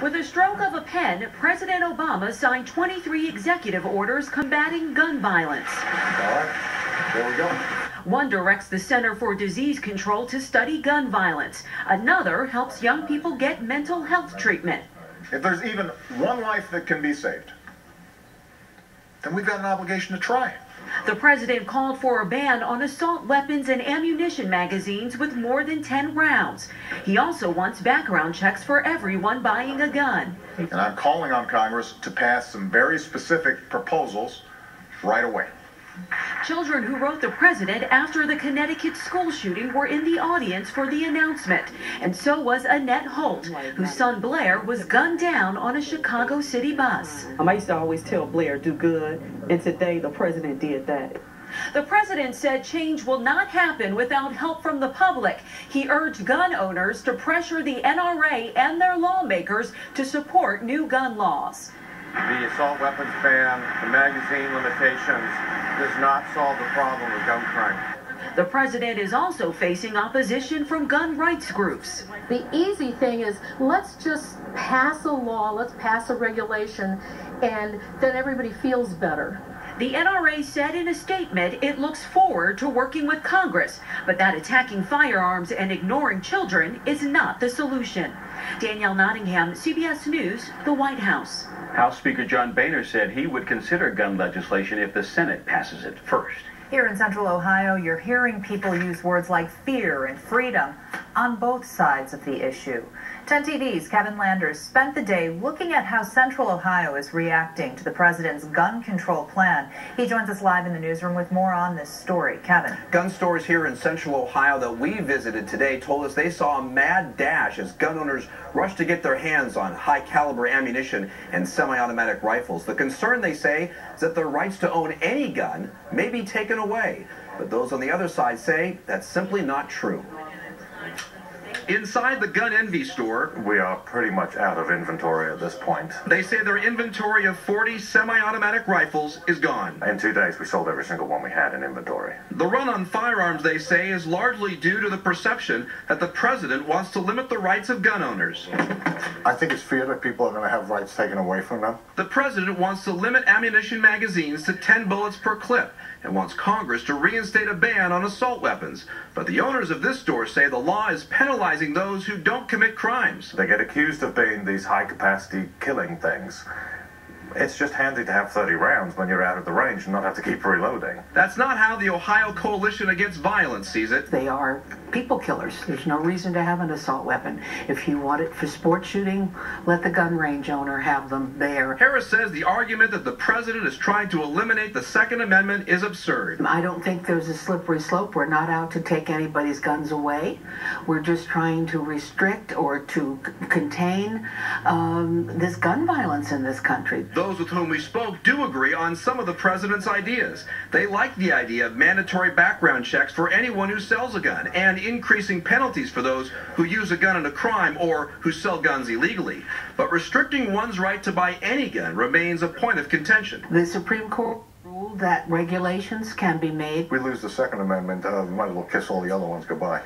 With a stroke of a pen, President Obama signed 23 executive orders combating gun violence. All right, there we go. One directs the Center for Disease Control to study gun violence. Another helps young people get mental health treatment. If there's even one life that can be saved, then we've got an obligation to try. The president called for a ban on assault weapons and ammunition magazines with more than 10 rounds. He also wants background checks for everyone buying a gun. And I'm calling on Congress to pass some very specific proposals right away. Children who wrote the president after the Connecticut school shooting were in the audience for the announcement. And so was Annette Holt, whose son Blair was gunned down on a Chicago City bus. I used to always tell Blair, do good, and today the president did that. The president said change will not happen without help from the public. He urged gun owners to pressure the NRA and their lawmakers to support new gun laws. The assault weapons ban, the magazine limitations, does not solve the problem of gun crime. The president is also facing opposition from gun rights groups. The easy thing is, let's just pass a law, let's pass a regulation, and then everybody feels better. The NRA said in a statement it looks forward to working with Congress, but that attacking firearms and ignoring children is not the solution. Danielle Nottingham, CBS News, the White House. House Speaker John Boehner said he would consider gun legislation if the Senate passes it first. Here in Central Ohio, you're hearing people use words like fear and freedom on both sides of the issue. 10 TV's Kevin Landers spent the day looking at how Central Ohio is reacting to the president's gun control plan. He joins us live in the newsroom with more on this story. Kevin. Gun stores here in Central Ohio that we visited today told us they saw a mad dash as gun owners rushed to get their hands on high-caliber ammunition and semi-automatic rifles. The concern, they say, is that their rights to own any gun may be taken away. But those on the other side say that's simply not true. Inside the Gun Envy store, We are pretty much out of inventory at this point. they say their inventory of 40 semi-automatic rifles is gone. In 2 days, we sold every single one we had in inventory. The run on firearms, they say, is largely due to the perception that the president wants to limit the rights of gun owners. I think it's fear that people are going to have rights taken away from them. The president wants to limit ammunition magazines to 10 bullets per clip and wants Congress to reinstate a ban on assault weapons. But the owners of this store say the law is penalizing those who don't commit crimes. They get accused of being these high-capacity killing things. It's just handy to have 30 rounds when you're out of the range and not have to keep reloading. That's not how the Ohio Coalition Against Violence sees it. They are people killers. There's no reason to have an assault weapon. If you want it for sport shooting, let the gun range owner have them there. Harris says the argument that the president is trying to eliminate the Second Amendment is absurd. I don't think there's a slippery slope. We're not out to take anybody's guns away. We're just trying to restrict or to contain this gun violence in this country. Those with whom we spoke do agree on some of the president's ideas. They like the idea of mandatory background checks for anyone who sells a gun and increasing penalties for those who use a gun in a crime or who sell guns illegally. But restricting one's right to buy any gun remains a point of contention. The Supreme Court ruled that regulations can be made. We lose the Second Amendment, we might as well kiss all the other ones goodbye.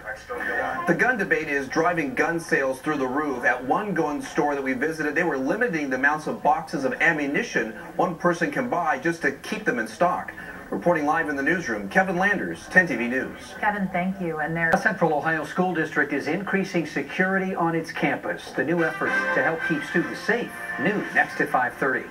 The gun debate is driving gun sales through the roof. At one gun store that we visited, they were limiting the amounts of boxes of ammunition one person can buy just to keep them in stock. Reporting live in the newsroom, Kevin Landers, 10 TV News. Kevin, thank you. And there. The Central Ohio School District is increasing security on its campus. The new efforts to help keep students safe. New next at 5:30.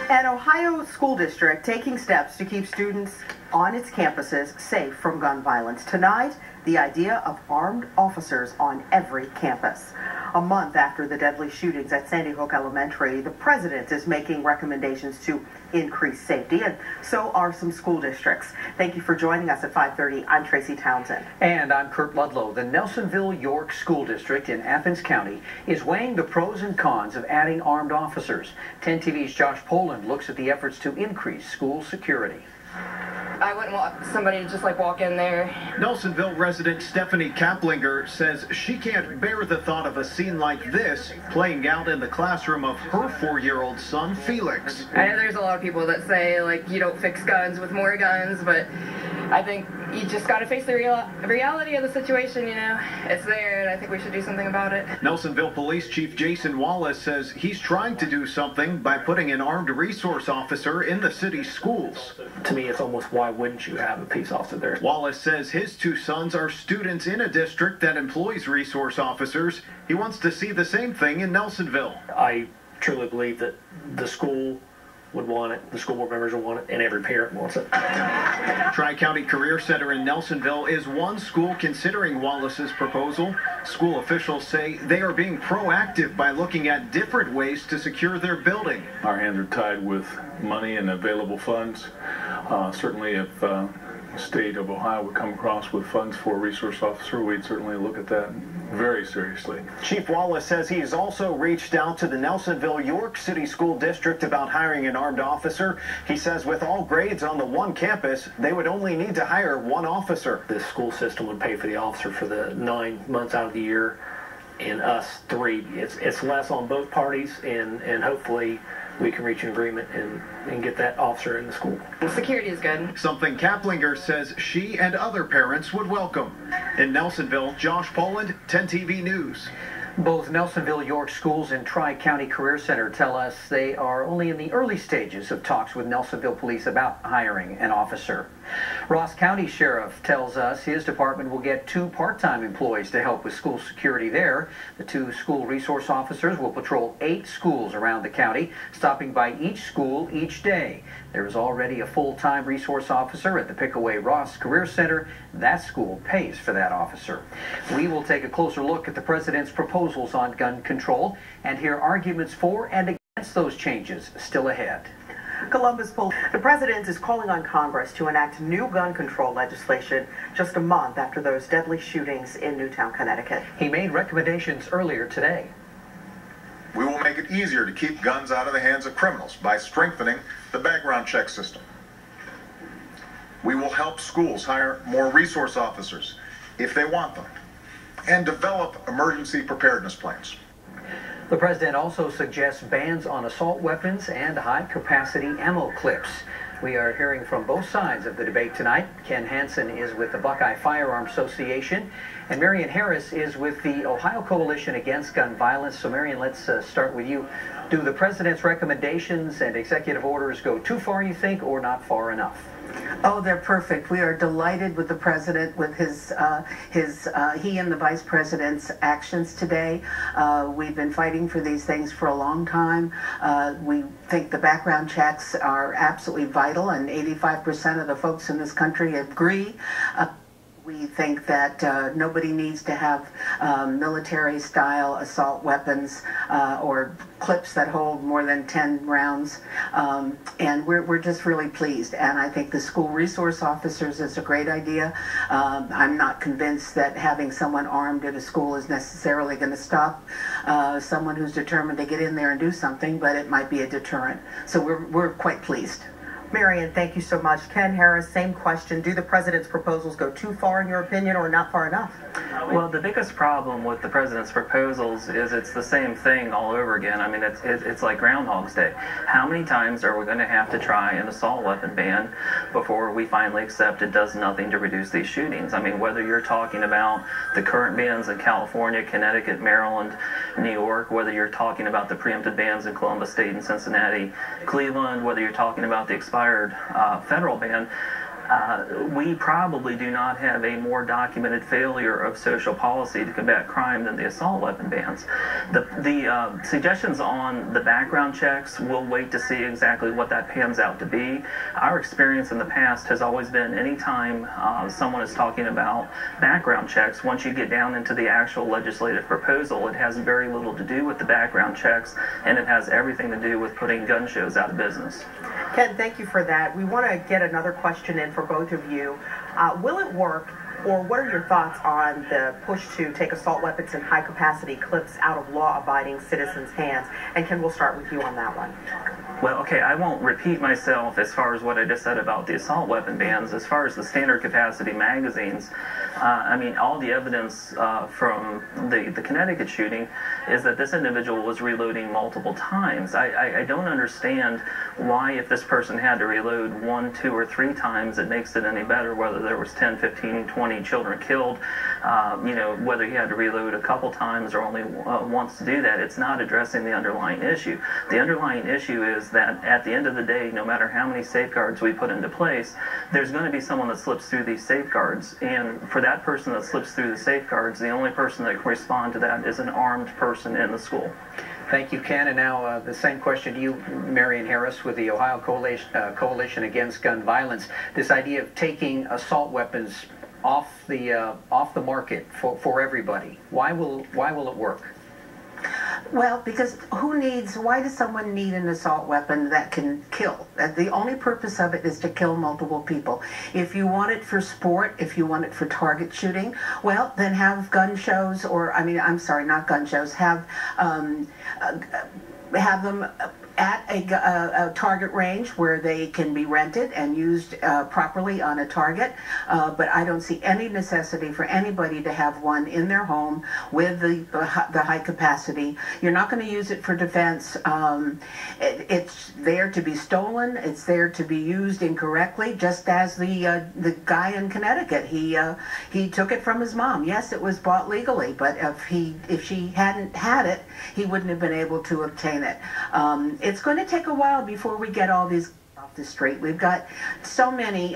An Ohio school district taking steps to keep students on its campuses safe from gun violence. Tonight, the idea of armed officers on every campus. A month after the deadly shootings at Sandy Hook Elementary, the president is making recommendations to increase safety, and so are some school districts. Thank you for joining us at 5:30. I'm Tracy Townsend. And I'm Kurt Ludlow. The Nelsonville York School District in Athens County is weighing the pros and cons of adding armed officers. 10 TV's Josh Poland looks at the efforts to increase school security. I wouldn't want somebody to just walk in there. Nelsonville resident Stephanie Kaplinger says she can't bear the thought of a scene like this playing out in the classroom of her 4-year-old son, Felix. I know there's a lot of people that say, you don't fix guns with more guns, but I think you just got to face the reality of the situation, you know. It's there, and I think we should do something about it. Nelsonville Police Chief Jason Wallace says he's trying to do something by putting an armed resource officer in the city's schools. To me, it's almost, why wouldn't you have a peace officer there? Wallace says his two sons are students in a district that employs resource officers. He wants to see the same thing in Nelsonville. I truly believe that the school would want it, the school board members would want it, and every parent wants it. Tri-County Career Center in Nelsonville is one school considering Wallace's proposal. School officials say they are being proactive by looking at different ways to secure their building. Our hands are tied with money and available funds. Certainly if the state of Ohio would come across with funds for a resource officer, we'd certainly look at that very seriously. Chief Wallace says he's also reached out to the Nelsonville York City School District about hiring an armed officer. He says with all grades on the one campus, they would only need to hire one officer. The school system would pay for the officer for the 9 months out of the year, and us 3. It's less on both parties, and hopefully we can reach an agreement and get that officer in the school. Security is good. Something Kaplinger says she and other parents would welcome. In Nelsonville, Josh Poland, 10 TV News. Both Nelsonville York Schools and Tri-County Career Center tell us they are only in the early stages of talks with Nelsonville Police about hiring an officer. Ross County Sheriff tells us his department will get 2 part-time employees to help with school security there. The 2 school resource officers will patrol 8 schools around the county, stopping by each school each day. There is already a full-time resource officer at the Pickaway Ross Career Center. That school pays for that officer. We will take a closer look at the president's proposals on gun control and hear arguments for and against those changes still ahead. Columbus Police. The president is calling on Congress to enact new gun control legislation just a month after those deadly shootings in Newtown, Connecticut. He made recommendations earlier today. We will make it easier to keep guns out of the hands of criminals by strengthening the background check system. We will help schools hire more resource officers if they want them, and develop emergency preparedness plans. The president also suggests bans on assault weapons and high-capacity ammo clips. We are hearing from both sides of the debate tonight. Ken Hansen is with the Buckeye Firearms Association, and Marion Harris is with the Ohio Coalition Against Gun Violence. So, Marion, let's start with you. Do the president's recommendations and executive orders go too far, you think, or not far enough? Oh, they're perfect. We are delighted with the president, with he and the vice president's actions today. We've been fighting for these things for a long time. We think the background checks are absolutely vital, and 85% of the folks in this country agree. We think that nobody needs to have military-style assault weapons or clips that hold more than 10 rounds, and we're just really pleased. And I think the school resource officers is a great idea. I'm not convinced that having someone armed at a school is necessarily going to stop someone who's determined to get in there and do something, but it might be a deterrent. So we're quite pleased. Marion, thank you so much. Ken Harris, same question. Do the president's proposals go too far in your opinion, or not far enough? Well, the biggest problem with the president's proposals is it's the same thing all over again. I mean, it's like Groundhog's Day. How many times are we going to have to try an assault weapon ban before we finally accept it does nothing to reduce these shootings? I mean, whether you're talking about the current bans in California, Connecticut, Maryland, New York, whether you're talking about the preempted bans in Columbus State and Cincinnati, Cleveland, whether you're talking about the expired federal ban, we probably do not have a more documented failure of social policy to combat crime than the assault weapon bans. The suggestions on the background checks, we'll wait to see exactly what that pans out to be. Our experience in the past has always been anytime someone is talking about background checks, once you get down into the actual legislative proposal, it has very little to do with the background checks, and it has everything to do with putting gun shows out of business. Ken, thank you for that. We want to get another question in for both of you. Will it work, or what are your thoughts on the push to take assault weapons and high-capacity clips out of law-abiding citizens' hands? And Ken, we'll start with you on that one. Well, okay, I won't repeat myself as far as what I just said about the assault weapon bans. As far as the standard capacity magazines, I mean, all the evidence from the Connecticut shooting is that this individual was reloading multiple times. I don't understand why, if this person had to reload 1, 2, or 3 times, it makes it any better whether there was 10, 15, 20 children killed. You know, whether he had to reload a couple times or only once to do that, it's not addressing the underlying issue. The underlying issue is that at the end of the day, no matter how many safeguards we put into place, there's going to be someone that slips through these safeguards. And for that person that slips through the safeguards, the only person that can respond to that is an armed person in the school. Thank you, Ken. And now the same question to you, Marion Harris, with the Ohio Coalition Against Gun Violence. This idea of taking assault weapons off the market for everybody. Why will it work? Well, because why does someone need an assault weapon that can kill? The only purpose of it is to kill multiple people. If you want it for sport, if you want it for target shooting, well, then have gun shows, or, I mean, I'm sorry, not gun shows, have them at a target range where they can be rented and used properly on a target. But I don't see any necessity for anybody to have one in their home with the high capacity. You're not going to use it for defense. It's there to be stolen. It's there to be used incorrectly, just as the guy in Connecticut. He took it from his mom. Yes, it was bought legally, but if she hadn't had it, he wouldn't have been able to obtain it. It's going to take a while before we get all these off the street. We've got so many.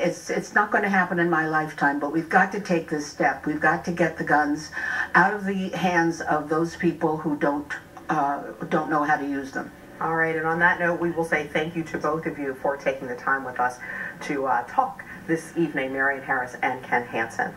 It's not going to happen in my lifetime, but we've got to take this step. We've got to get the guns out of the hands of those people who don't know how to use them. All right, and on that note, we will say thank you to both of you for taking the time with us to talk this evening, Marion Harris and Ken Hansen.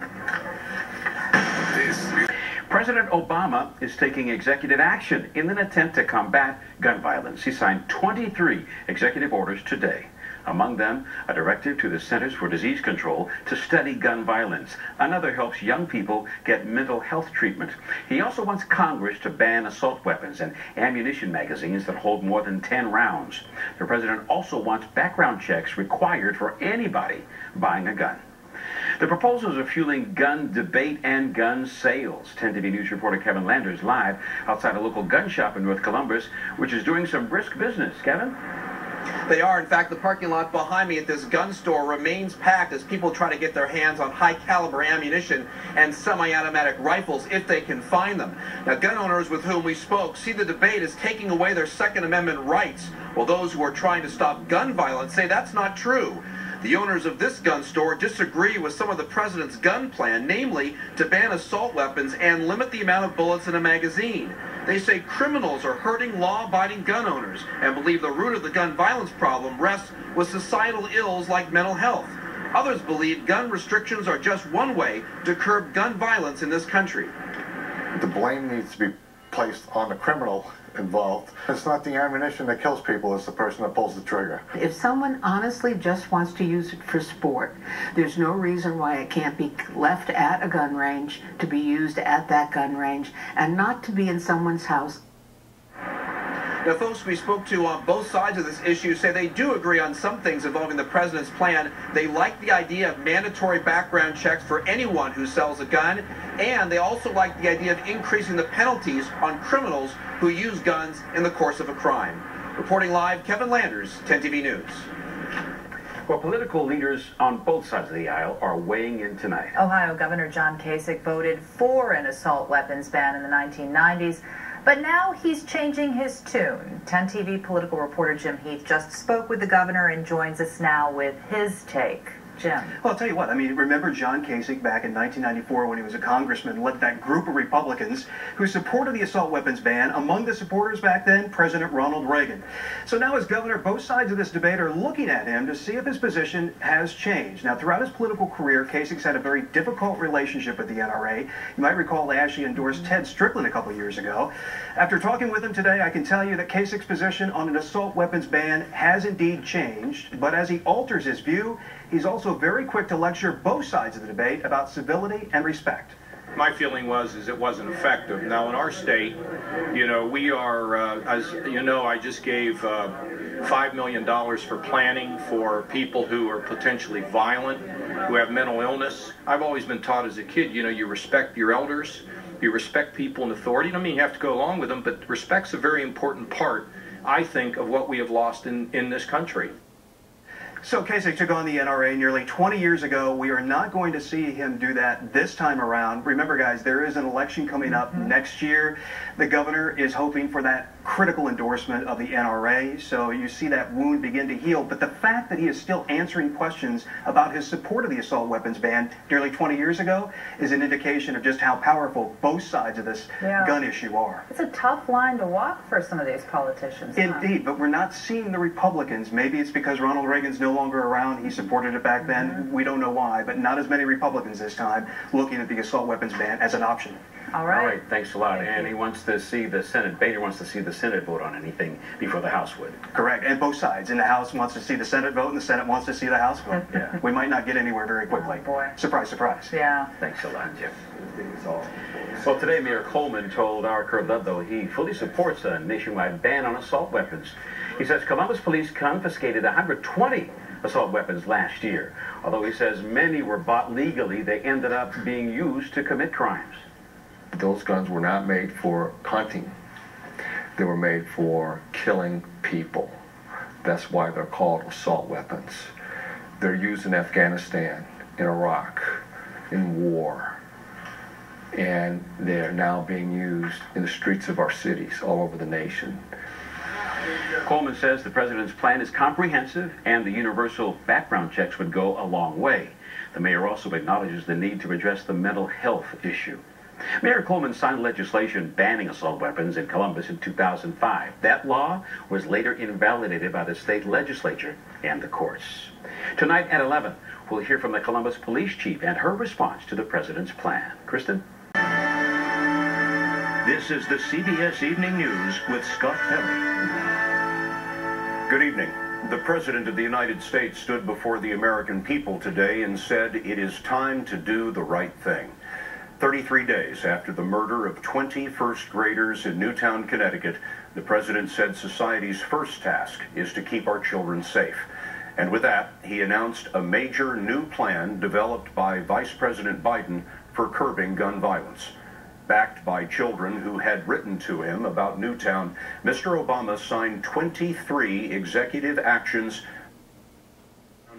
President Obama is taking executive action in an attempt to combat gun violence. He signed 23 executive orders today. Among them, a directive to the Centers for Disease Control to study gun violence. Another helps young people get mental health treatment. He also wants Congress to ban assault weapons and ammunition magazines that hold more than 10 rounds. The president also wants background checks required for anybody buying a gun. The proposals are fueling gun debate and gun sales. 10 TV News reporter Kevin Landers live outside a local gun shop in North Columbus, which is doing some brisk business. Kevin? They are. In fact, the parking lot behind me at this gun store remains packed as people try to get their hands on high-caliber ammunition and semi-automatic rifles if they can find them. Now, gun owners with whom we spoke see the debate as taking away their Second Amendment rights, while those who are trying to stop gun violence say that's not true. The owners of this gun store disagree with some of the president's gun plan, namely to ban assault weapons and limit the amount of bullets in a magazine. They say criminals are hurting law-abiding gun owners and believe the root of the gun violence problem rests with societal ills like mental health. Others believe gun restrictions are just one way to curb gun violence in this country. The blame needs to be placed on the criminal involved. It's not the ammunition that kills people, it's the person that pulls the trigger. If someone honestly just wants to use it for sport, there's no reason why it can't be left at a gun range, to be used at that gun range, and not to be in someone's house. Now, folks we spoke to on both sides of this issue say they do agree on some things involving the president's plan. They like the idea of mandatory background checks for anyone who sells a gun, and they also like the idea of increasing the penalties on criminals who use guns in the course of a crime. Reporting live, Kevin Landers, 10 TV News. Well, political leaders on both sides of the aisle are weighing in tonight. Ohio Governor John Kasich voted for an assault weapons ban in the 1990s. But now he's changing his tune. 10 TV political reporter Jim Heath just spoke with the governor and joins us now with his take. Jim. Well, I'll tell you what, I mean, remember John Kasich back in 1994 when he was a congressman, led that group of Republicans who supported the assault weapons ban. Among the supporters back then, President Ronald Reagan. So now as governor, both sides of this debate are looking at him to see if his position has changed. Now, throughout his political career, Kasich's had a very difficult relationship with the NRA. You might recall last he endorsed Ted Strickland a couple years ago. After talking with him today, I can tell you that Kasich's position on an assault weapons ban has indeed changed. But as he alters his view, he's also very quick to lecture both sides of the debate about civility and respect. My feeling was it wasn't effective. Now in our state, we are, as you know, I just gave $5 million for planning for people who are potentially violent, who have mental illness. I've always been taught as a kid, you respect your elders, you respect people in authority. I don't mean you have to go along with them, but respect's a very important part, I think, of what we have lost in this country. So Kasich took on the NRA nearly 20 years ago. We are not going to see him do that this time around. Remember, guys, there is an election coming up next year. The governor is hoping for that critical endorsement of the NRA, so you see that wound begin to heal. But the fact that he is still answering questions about his support of the assault weapons ban nearly 20 years ago is an indication of just how powerful both sides of this gun issue are. It's a tough line to walk for some of these politicians. Indeed, but we're not seeing the Republicans. Maybe it's because Ronald Reagan's no longer around. He supported it back then. We don't know why, but not as many Republicans this time looking at the assault weapons ban as an option. All right. Thanks a lot. And he wants to see the Senate, Boehner wants to see the Senate vote on anything before the House would. Correct. And both sides. And the House wants to see the Senate vote, and the Senate wants to see the House vote. Yeah. We might not get anywhere very quickly. Oh, boy. Surprise, surprise. Yeah. Thanks a lot, Jim. Well, today, Mayor Coleman told our Kurt Ludlow he fully supports a nationwide ban on assault weapons. He says Columbus police confiscated 120 assault weapons last year. Although he says many were bought legally, they ended up being used to commit crimes. Those guns were not made for hunting. They were made for killing people. That's why they're called assault weapons. They're used in Afghanistan, in Iraq, in war. And they're now being used in the streets of our cities all over the nation. Coleman says the president's plan is comprehensive and the universal background checks would go a long way. The mayor also acknowledges the need to address the mental health issue. Mayor Coleman signed legislation banning assault weapons in Columbus in 2005. That law was later invalidated by the state legislature and the courts. Tonight at 11, we'll hear from the Columbus police chief and her response to the president's plan. Kristen? This is the CBS Evening News with Scott Pelley. Good evening. The President of the United States stood before the American people today and said it is time to do the right thing. 33 days after the murder of 20 first graders in Newtown, Connecticut, the President said society's first task is to keep our children safe. And with that, he announced a major new plan developed by Vice President Biden for curbing gun violence. Backed by children who had written to him about Newtown, Mr. Obama signed 23 executive actions,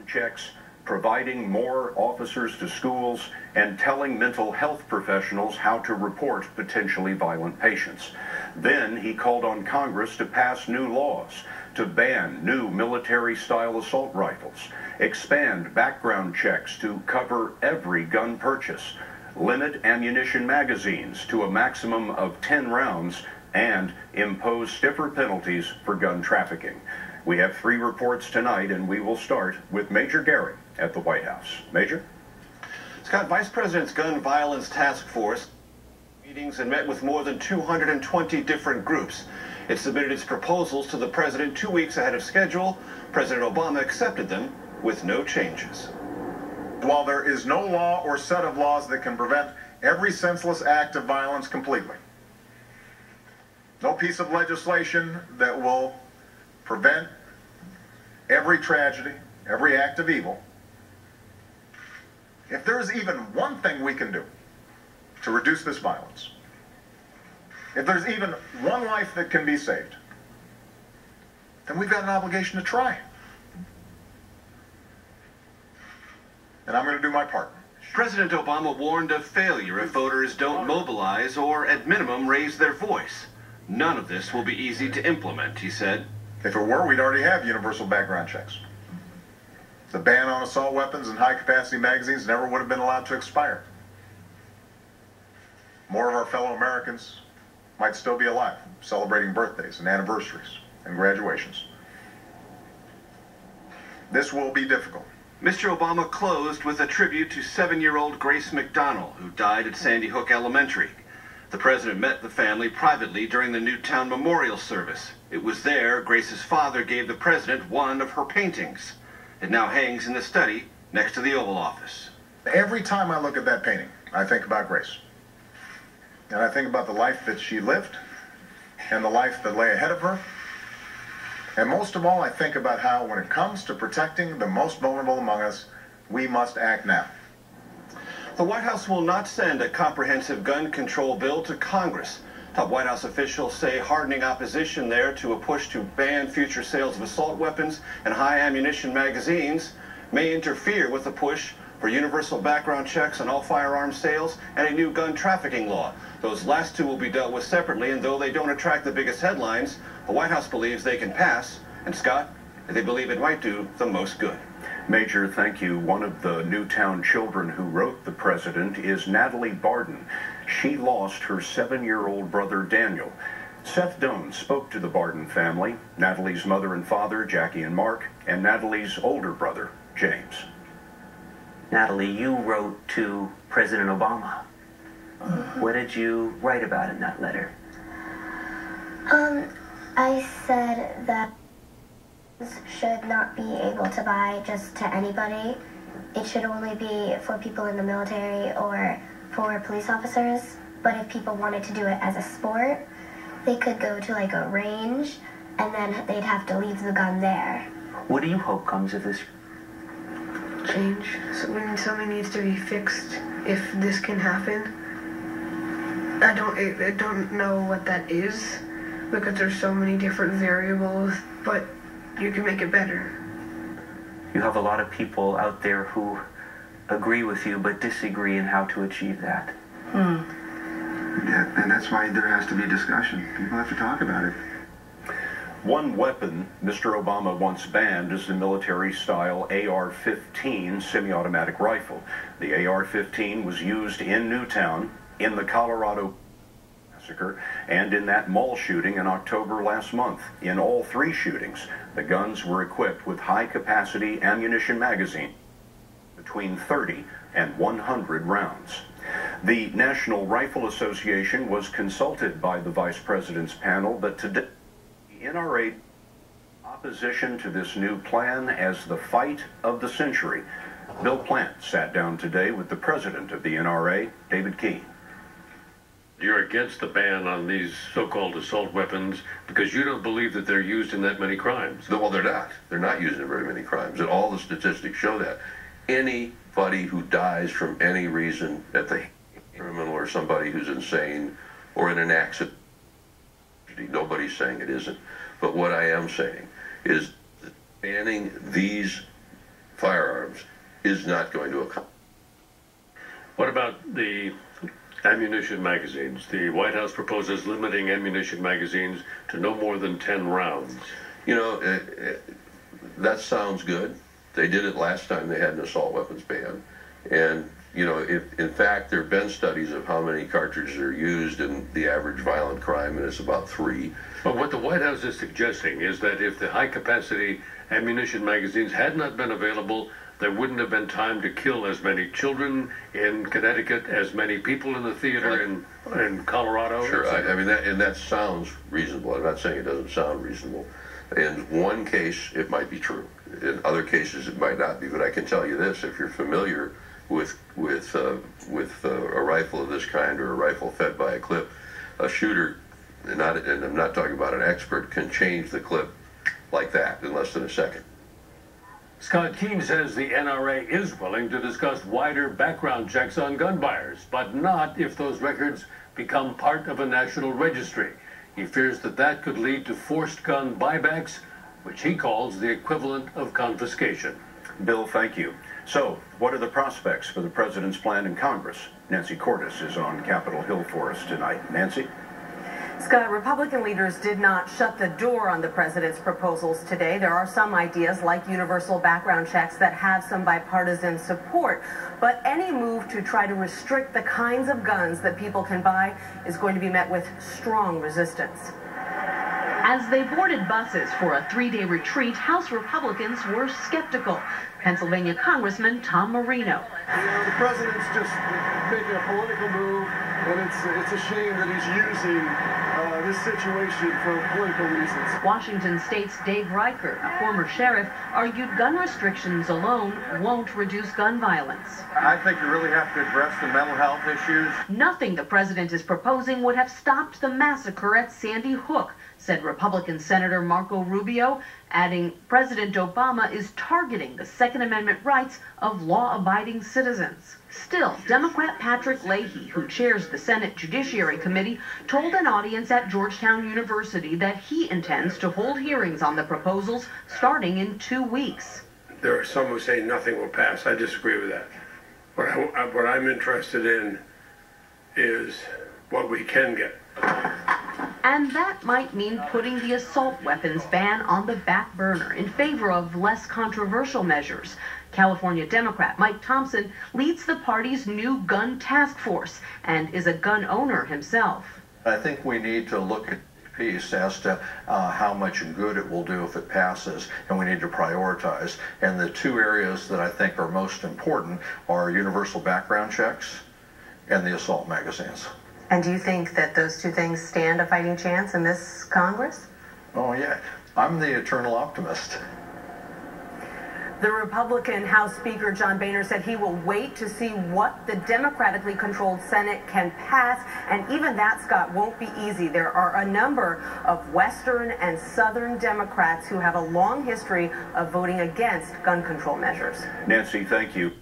checks, providing more officers to schools, and telling mental health professionals how to report potentially violent patients. Then he called on Congress to pass new laws to ban new military-style assault rifles, expand background checks to cover every gun purchase, limit ammunition magazines to a maximum of 10 rounds, and impose stiffer penalties for gun trafficking. We have 3 reports tonight, and we will start with Major Gary at the White House. Major? Scott, Vice President's Gun Violence Task Force meetings and met with more than 220 different groups. It submitted its proposals to the President 2 weeks ahead of schedule. President Obama accepted them with no changes. While there is no law or set of laws that can prevent every senseless act of violence completely, no piece of legislation that will prevent every tragedy, every act of evil, if there's even one thing we can do to reduce this violence, if there's even one life that can be saved, then we've got an obligation to try. And I'm going to do my part. President Obama warned of failure if voters don't mobilize or, at minimum, raise their voice. None of this will be easy to implement, he said. If it were, we'd already have universal background checks. The ban on assault weapons and high-capacity magazines never would have been allowed to expire. More of our fellow Americans might still be alive, celebrating birthdays and anniversaries and graduations. This will be difficult. Mr. Obama closed with a tribute to 7-year-old Grace McDonald, who died at Sandy Hook Elementary. The president met the family privately during the Newtown memorial service. It was there Grace's father gave the president one of her paintings. It now hangs in the study next to the Oval Office. Every time I look at that painting, I think about Grace. and I think about the life that she lived and the life that lay ahead of her. And most of all, I think about how, when it comes to protecting the most vulnerable among us, we must act now. The White House will not send a comprehensive gun control bill to Congress. Top White House officials say hardening opposition there to a push to ban future sales of assault weapons and high ammunition magazines may interfere with the push for universal background checks on all firearms sales and a new gun trafficking law. Those last two will be dealt with separately, and though they don't attract the biggest headlines, the White House believes they can pass. And Scott, they believe it might do the most good. Major, thank you. One of the Newtown children who wrote The President is Natalie Barden. She lost her 7-year-old brother, Daniel. Seth Doan spoke to the Barden family, Natalie's mother and father, Jackie and Mark, and Natalie's older brother, James. Natalie, you wrote to President Obama. What did you write about in that letter? I said that should not be able to buy just to anybody. It should only be for people in the military or for police officers. But if people wanted to do it as a sport, they could go to like a range and then they'd have to leave the gun there. What do you hope comes of this? Change. So when something needs to be fixed, if this can happen, I don't know what that is because there's so many different variables, but you can make it better. You have a lot of people out there who agree with you but disagree in how to achieve that. Yeah, and that's why there has to be discussion. People have to talk about it. One weapon Mr. Obama once banned is the military-style AR-15 semi-automatic rifle. The AR-15 was used in Newtown, in the Colorado massacre, and in that mall shooting in October last month. In all three shootings, the guns were equipped with high-capacity ammunition magazines, between 30 and 100 rounds. The National Rifle Association was consulted by the Vice President's panel, but today, the NRA opposition to this new plan as the fight of the century. Bill Plant sat down today with the president of the NRA, David Key. You're against the ban on these so-called assault weapons because you don't believe that they're used in that many crimes. Well, they're not. They're not used in very many crimes, and all the statistics show that. Anybody who dies from any reason at the criminal or somebody who's insane or in an accident, nobody's saying it isn't. But what I am saying is that banning these firearms is not going to accomplish. What about the ammunition magazines? The White House proposes limiting ammunition magazines to no more than 10 rounds. You know, that sounds good. They did it last time they had an assault weapons ban. And, you know, if in fact there have been studies of how many cartridges are used in the average violent crime, and it's about 3. But what the White House is suggesting is that if the high-capacity ammunition magazines had not been available, there wouldn't have been time to kill as many children in Connecticut, as many people in the theater in Colorado. Sure, I mean, that sounds reasonable. I'm not saying it doesn't sound reasonable. In one case, it might be true. In other cases, it might not be. But I can tell you this: if you're familiar with a rifle of this kind or a rifle fed by a clip, a shooter, and I'm not talking about an expert, can change the clip like that in less than a second. Scott Keene says the NRA is willing to discuss wider background checks on gun buyers, but not if those records become part of a national registry. He fears that that could lead to forced gun buybacks, which he calls the equivalent of confiscation. Bill, thank you. So, what are the prospects for the president's plan in Congress? Nancy Cordes is on Capitol Hill for us tonight. Nancy? Scott, Republican leaders did not shut the door on the president's proposals today. There are some ideas like universal background checks that have some bipartisan support. But any move to try to restrict the kinds of guns that people can buy is going to be met with strong resistance. As they boarded buses for a 3-day retreat, House Republicans were skeptical. Pennsylvania Congressman Tom Marino. You know, the president's just making a political move, and it's a shame that he's using this situation for political reasons. Washington State's Dave Reichert, a former sheriff, argued gun restrictions alone won't reduce gun violence. I think you really have to address the mental health issues. Nothing the president is proposing would have stopped the massacre at Sandy Hook, said Republican Senator Marco Rubio, adding President Obama is targeting the Second Amendment rights of law-abiding citizens. Still, Democrat Patrick Leahy, who chairs the Senate Judiciary Committee, told an audience at Georgetown University that he intends to hold hearings on the proposals starting in 2 weeks. There are some who say nothing will pass. I disagree with that. What I'm interested in is what we can get. And that might mean putting the assault weapons ban on the back burner in favor of less controversial measures. California Democrat Mike Thompson leads the party's new gun task force and is a gun owner himself. I think we need to look at piece as to how much good it will do if it passes, and we need to prioritize. And the two areas that I think are most important are universal background checks and the assault magazines. And do you think that those two things stand a fighting chance in this Congress? Oh yeah, I'm the eternal optimist. The Republican House Speaker John Boehner said he will wait to see what the democratically controlled Senate can pass, and even that, Scott, won't be easy. There are a number of Western and Southern Democrats who have a long history of voting against gun control measures. Nancy, thank you.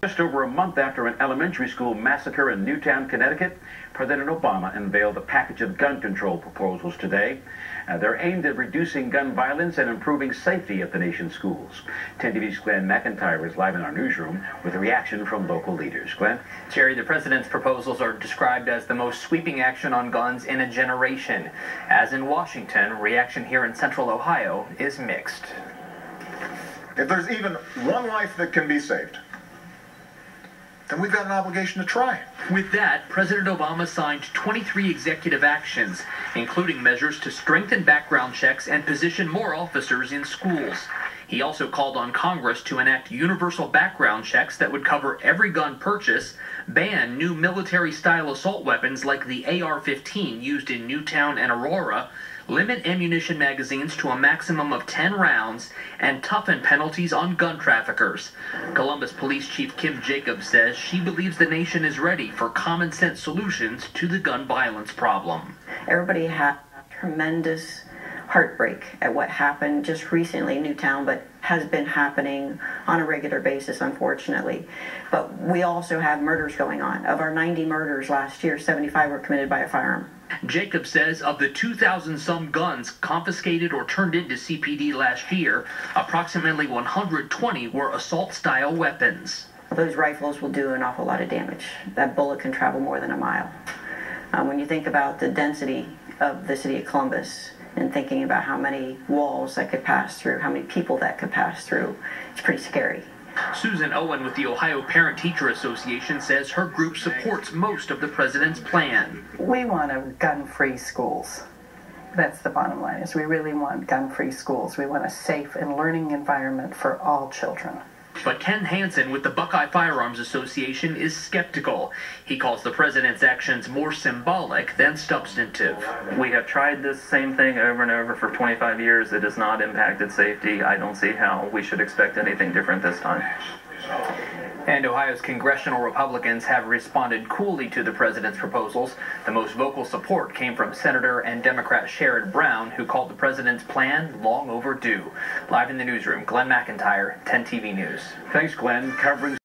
Just over a month after an elementary school massacre in Newtown, Connecticut, President Obama unveiled a package of gun control proposals today. They're aimed at reducing gun violence and improving safety at the nation's schools. 10 TV's Glenn McIntyre is live in our newsroom with a reaction from local leaders. Glenn? Jerry, the president's proposals are described as the most sweeping action on guns in a generation. As in Washington, reaction here in central Ohio is mixed. If there's even one life that can be saved, then we've got an obligation to try. With that, President Obama signed 23 executive actions, including measures to strengthen background checks and position more officers in schools. He also called on Congress to enact universal background checks that would cover every gun purchase, ban new military-style assault weapons like the AR-15 used in Newtown and Aurora, limit ammunition magazines to a maximum of 10 rounds, and toughen penalties on gun traffickers. Columbus Police Chief Kim Jacobs says she believes the nation is ready for common-sense solutions to the gun violence problem. Everybody had tremendous heartbreak at what happened just recently in Newtown, but has been happening on a regular basis, unfortunately. But we also have murders going on. Of our 90 murders last year, 75 were committed by a firearm. Jacob says of the 2,000-some guns confiscated or turned into CPD last year, approximately 120 were assault-style weapons. Those rifles will do an awful lot of damage. That bullet can travel more than a mile. When you think about the density of the city of Columbus and thinking about how many walls that could pass through, how many people that could pass through, it's pretty scary. Susan Owen with the Ohio Parent-Teacher Association says her group supports most of the president's plan. We want gun-free schools. That's the bottom line, is we really want gun-free schools. We want a safe and learning environment for all children. But Ken Hansen with the Buckeye Firearms Association is skeptical. He calls the president's actions more symbolic than substantive. We have tried this same thing over and over for 25 years. It has not impacted safety. I don't see how we should expect anything different this time. And Ohio's congressional Republicans have responded coolly to the president's proposals. The most vocal support came from Senator and Democrat Sherrod Brown, who called the president's plan long overdue. Live in the newsroom, Glenn McIntyre, 10 TV News. Thanks, Glenn. Covering